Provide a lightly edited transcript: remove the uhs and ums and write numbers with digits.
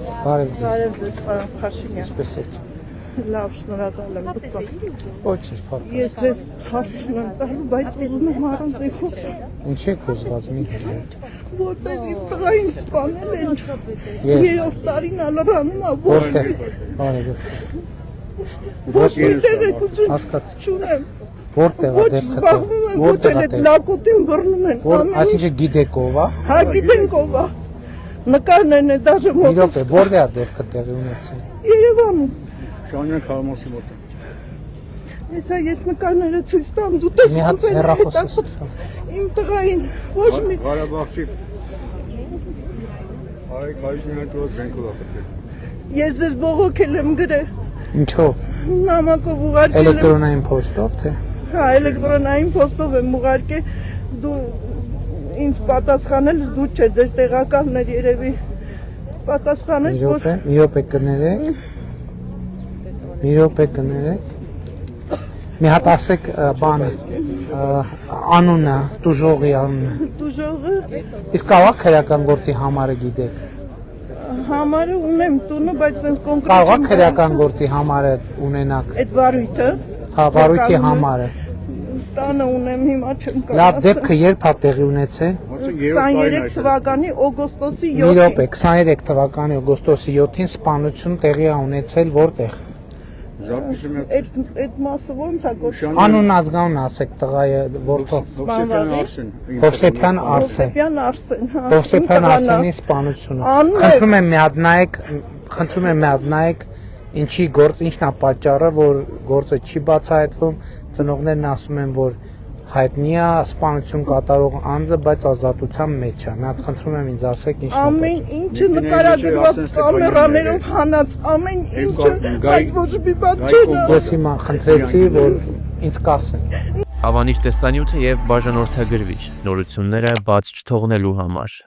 Բարև ձեզ։ Բարև ձեզ, պարոն Փաշինյան։ Ինչպես եք։ Լավ, շնորհակալ եմ դուք։ Ոչինչ փառք։ Ես ձեզ հարց ունեմ տալու, բայց ուզում եմ առանց իխոս։ Ինչ եք ուզված մի հատ։ Որտեղ իմ տղային սպանել են։ Ես։ Երրորդ տարին ալրանում է, Որտեղ։ Բարև։ ոչ մի տեղ եք ուզում Հասկացա։ չունեմ։ Որտեղ է Ոչ դեպքը։ զբաղվում են, ոչ Որտեղ էլ է այդ լակոտին բռնում են։ Որ այսինքն գիտեք ով է։ Հա գիտենք ով է։ Նկարներն է դաժե Մի մոտ։ րոպե, որտեղ է դեպքը տեղի ունեցել։ Երևանում։ Շանյան Խարմոսի մոտ։ Հեսա ես նկարները ցույց տամ, դու տես Մի հատ հեռախոսս։ Իմ տղային ոչ մի Ղարաբաղցի հայ դրոց զենքով ապրել։ ես ձեզ բողոքել եմ գրել, Ինչով։ նամակով ուղարկել եմ, Էլեկտրոնային փոստով թե։ հա, էլեկտրոնային փոստով եմ ուղարկել, դու ինձ պատասխանել ես, դու չէ, ձեր տեղակալներ երևի պատասխանեց, որ Մի րոպե կներեք։ Մի րոպե կներեք։ Մի հատ ասեք բանը անունը, տուժողի անունը։ դուժողը Իսկ ավակ քրեական գործի համարը գիտեք։ համարը ունեմ տունը, բայց sense կոնկրետ Կարող է քրեական գործի համարը ունենաք։ այդ վարույթը Հա, վարույթի համարը։ տանը ունեմ, հիմա չեմ Լավ, դեպքը երբ է տեղի ունեցել։ 23 թվականի օգոստոսի Մի 7-ին րոպե, 23 թվականի օգոստոսի 7-ին սպանություն տեղի է ունեցել որտեղ։ այդ մասը ո՞նց է կոչվում։ Անուն ազգանուն ասեք տղայի որտեղ։ Հովսեփյան Հովսեփյան Արսեն։ Հովսեփյան Արսեն, հա։ Հովսեփյան Արսենի սպանությունը։ Անուն է։ Խնդրում եմ մի հատ նայեք, խնդրում եմ մի հատ նայեք, ինչի գործ, ինչն է պատճառը, որ գործը չի բացահայտվում։ Ծնողներն ասում են, որ հայտնի է սպանություն կատարող անձը, բայց ազատության մեջ է։ Մի հատ խնդրում եմ ինձ ասեք ինչն է։ Ամեն ինչը նկարագրված կամերաներով հանած, ամեն ինչը, բայց ոչ մի բան չեն։ Ես հիմա խնդրեցի, որ ինձ կասեն։ Հավանիչ տեսանյութը եւ բաժանորդագրվիչ նորությունները բաց չթողնելու համար